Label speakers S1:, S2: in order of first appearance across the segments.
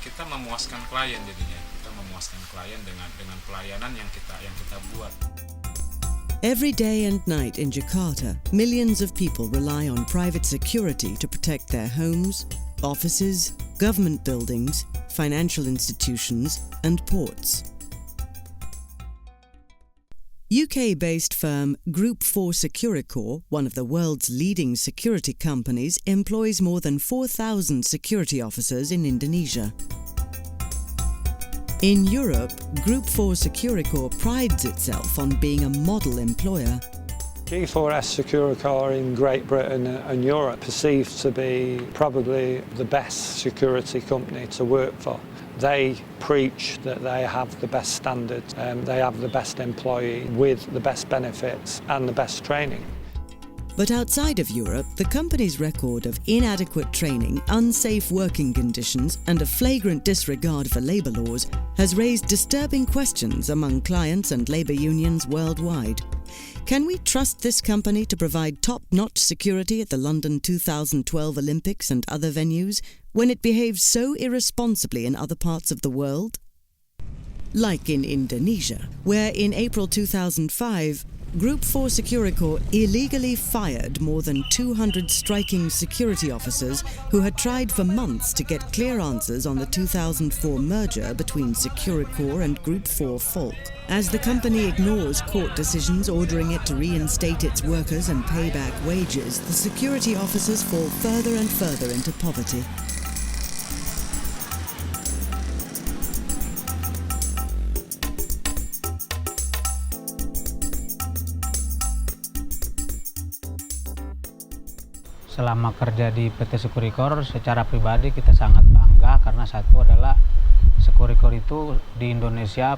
S1: kita memuaskan klien jadinya. Kita memuaskan klien dengan pelayanan yang kita buat.
S2: Every day and night in Jakarta, millions of people rely on private security to protect their homes, offices, government buildings, financial institutions, and ports. UK-based firm Group 4 Securicor, one of the world's leading security companies, employs more than 4,000 security officers in Indonesia. In Europe, Group 4 Securicor prides itself on being a model employer.
S3: G4S Securicor in Great Britain and Europe perceived to be probably the best security company to work for. They preach that they have the best standards, they have the best employee with the best benefits and the best training.
S2: But outside of Europe, the company's record of inadequate training, unsafe working conditions, and a flagrant disregard for labour laws has raised disturbing questions among clients and labour unions worldwide. Can we trust this company to provide top-notch security at the London 2012 Olympics and other venues when it behaves so irresponsibly in other parts of the world? Like in Indonesia, where in April 2005, Group 4 Securicor illegally fired more than 200 striking security officers who had tried for months to get clear answers on the 2004 merger between Securicor and Group 4 Folk. As the company ignores court decisions ordering it to reinstate its workers and pay back wages, the security officers fall further and further into poverty.
S4: Selama kerja di PT Securicor, secara pribadi kita sangat bangga karena satu adalah Securicor itu di Indonesia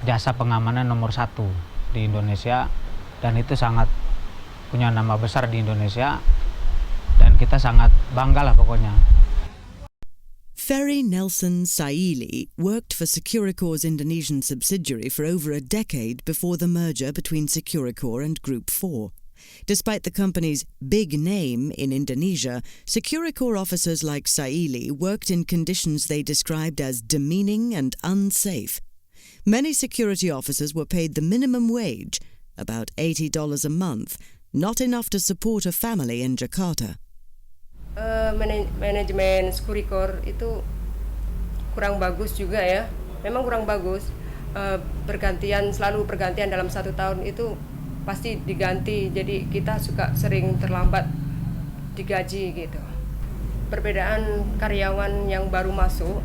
S4: jasa pengamanan nomor 1 di Indonesia, dan itu sangat punya nama besar di Indonesia dan kita sangat bangga lah pokoknya.
S2: Ferry Nelson Saili worked for Securicor's Indonesian subsidiary for over a decade before the merger between Securicor and Group 4. Despite the company's big name in Indonesia, Securicor officers like Saili worked in conditions they described as demeaning and unsafe. Many security officers were paid the minimum wage, about $80 a month, not enough to support a family in Jakarta.
S5: Manajemen Securicor itu kurang bagus juga ya, memang kurang bagus. Selalu pergantian dalam 1 tahun itu pasti diganti, jadi kita suka sering terlambat digaji gitu. Perbedaan karyawan yang baru masuk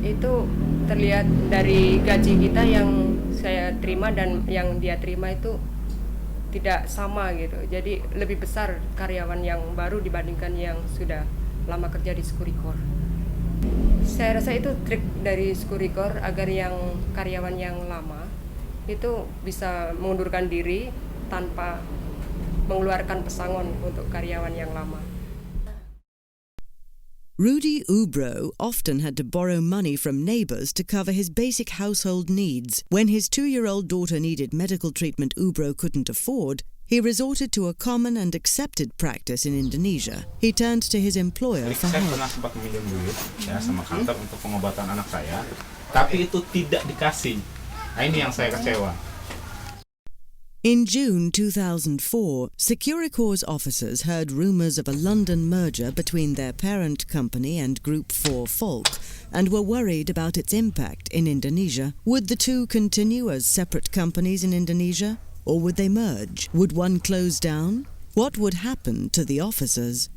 S5: itu terlihat dari gaji kita yang saya terima dan yang dia terima itu tidak sama gitu. Jadi lebih besar karyawan yang baru dibandingkan yang sudah lama kerja di Securicor. Saya rasa itu trik dari Securicor agar yang karyawan yang lama itu bisa mengundurkan diri tanpa mengeluarkan pesangon untuk karyawan yang lama.
S2: Rudy Ubro often had to borrow money from neighbours to cover his basic household needs. When his 2-year-old daughter needed medical treatment Ubro couldn't afford, he resorted to a common and accepted practice in Indonesia. He turned to his employer for
S1: Saya
S2: help.
S1: pernah sempat meminjam duit ya sama kantor untuk pengobatan anak saya, tapi itu tidak dikasih. Nah, ini yang saya kecewa.
S2: In June 2004, Securicor's officers heard rumours of a London merger between their parent company and Group 4 Folk and were worried about its impact in Indonesia. Would the two continue as separate companies in Indonesia? Or would they merge? Would one close down? What would happen to the officers?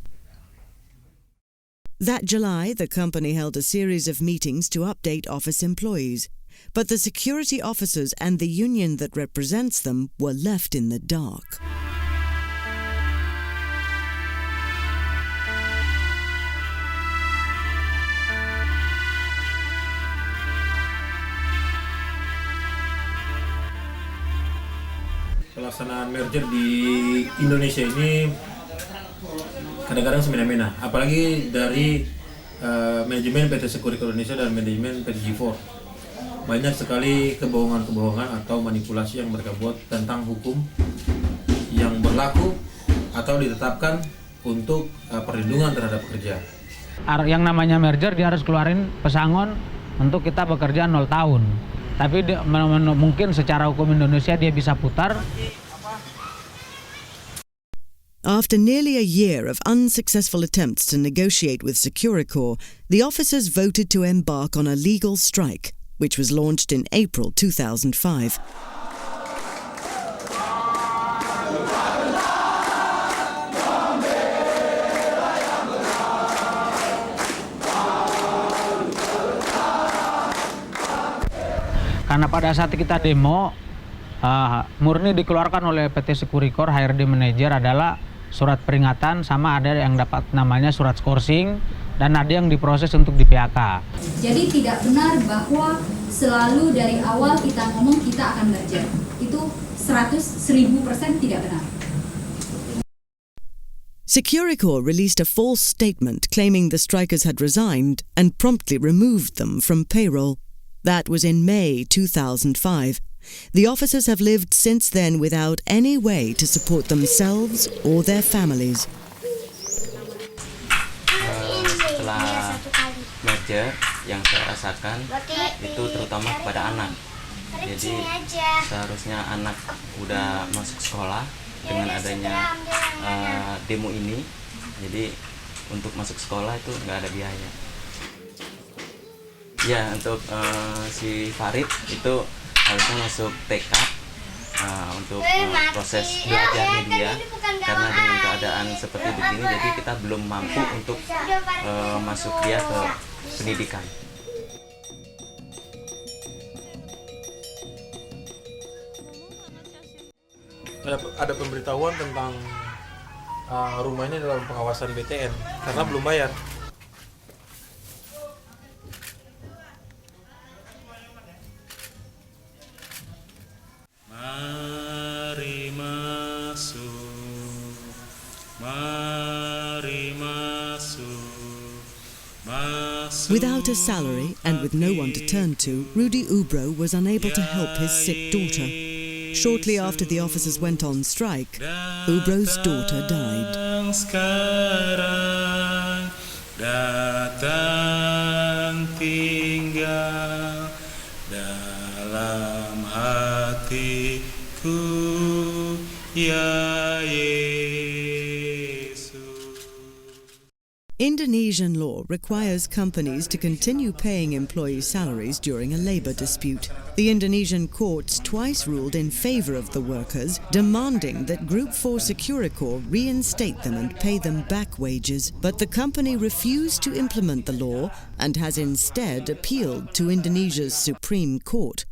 S2: That July, the company held a series of meetings to update office employees. But the security officers and the union that represents them were left in the dark.
S6: Pelaksanaan merger di Indonesia ini kadang-kadang semena-mena, apalagi dari manajemen PT Securicor Indonesia dan manajemen PT G4. Banyak sekali kebohongan-kebohongan atau manipulasi yang mereka buat tentang hukum yang berlaku atau ditetapkan untuk perlindungan terhadap pekerja.
S4: Yang namanya merger dia harus keluarin pesangon untuk kita bekerja 0 tahun. Tapi mungkin secara hukum Indonesia dia bisa putar.
S2: After nearly a year of unsuccessful attempts to negotiate with Securicor, the officers voted to embark on a legal strike, which was launched in April 2005.
S4: Karena pada saat kita demo, murni dikeluarkan oleh PT Securicor HRD Manager adalah surat peringatan, sama ada yang dapat namanya surat skorsing, dan ada yang diproses untuk di PHK.
S7: Jadi tidak benar bahwa selalu dari awal kita ngomong kita akan merger. Itu 1000% tidak benar.
S2: Securicor released a false statement claiming the strikers had resigned and promptly removed them from payroll. That was in May 2005. The officers have lived since then without any way to support themselves or their families.
S8: Setelah merger yang saya rasakan itu terutama kepada anak. Jadi seharusnya anak udah masuk sekolah, dengan adanya demo ini, jadi untuk masuk sekolah itu nggak ada biaya. Ya, untuk si Farid itu harusnya masuk TK untuk proses belajarnya dia, karena dengan keadaan seperti begini jadi kita belum mampu untuk masuk dia ke pendidikan.
S6: Ada pemberitahuan tentang rumah ini dalam pengawasan BTN karena belum bayar.
S2: Without a salary and with no one to turn to, Rudy Ubro was unable to help his sick daughter. Shortly after the officers went on strike, Ubro's daughter died.
S1: Datang tinggal dalam hatiku, ya Yesus.
S2: Indonesian law requires companies to continue paying employees' salaries during a labour dispute. The Indonesian courts twice ruled in favour of the workers, demanding that Group 4 Securicor reinstate them and pay them back wages. But the company refused to implement the law and has instead appealed to Indonesia's Supreme Court.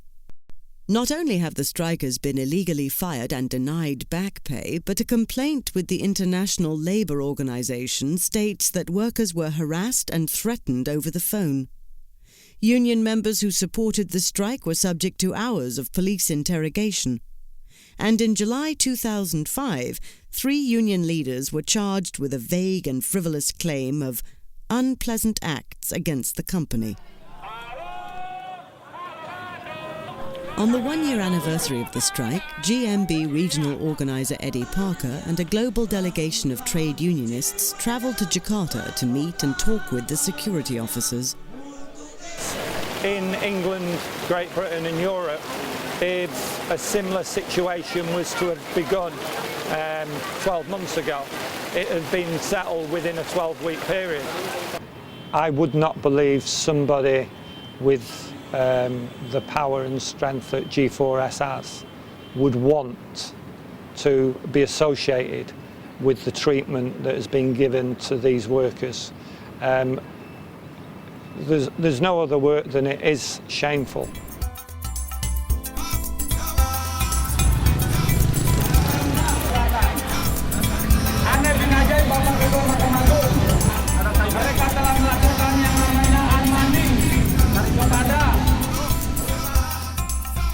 S2: Not only have the strikers been illegally fired and denied back pay, but a complaint with the International Labour Organization states that workers were harassed and threatened over the phone. Union members who supported the strike were subject to hours of police interrogation. And in July 2005, 3 union leaders were charged with a vague and frivolous claim of unpleasant acts against the company. On the 1-year anniversary of the strike, GMB regional organiser Eddie Parker and a global delegation of trade unionists travelled to Jakarta to meet and talk with the security officers.
S3: In England, Great Britain and Europe, if a similar situation was to have begun 12 months ago, it had been settled within a 12-week period. I would not believe somebody with the power and strength that G4S has would want to be associated with the treatment that has been given to these workers. There's no other word than it is shameful.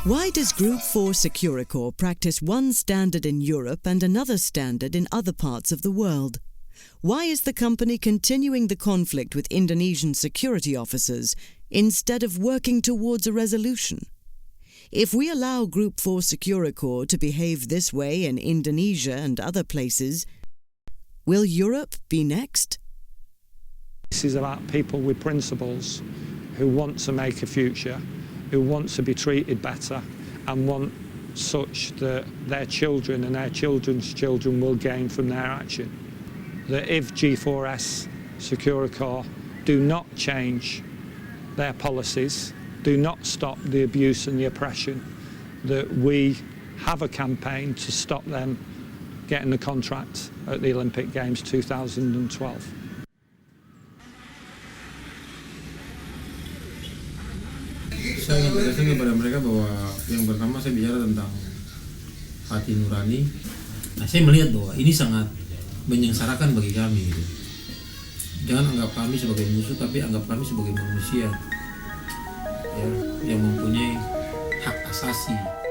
S2: Why does Group 4 Securicor practice one standard in Europe and another standard in other parts of the world? Why is the company continuing the conflict with Indonesian security officers instead of working towards a resolution? If we allow Group 4 Securicor to behave this way in Indonesia and other places, will Europe be next?
S3: This is about people with principles who want to make a future, who want to be treated better and want such that their children and their children's children will gain from their action. That if G4S Securicor do not change their policies, do not stop the abuse and the oppression, that we have a campaign to stop them getting the contract at the Olympic Games 2012.
S6: Saya ingin tegaskan kepada mereka bahwa yang pertama saya bicara tentang hati nurani. Nah, saya melihat bahwa ini sangat menyengsarakan bagi kami gitu. Jangan anggap kami sebagai musuh, tapi anggap kami sebagai manusia ya, yang mempunyai hak asasi.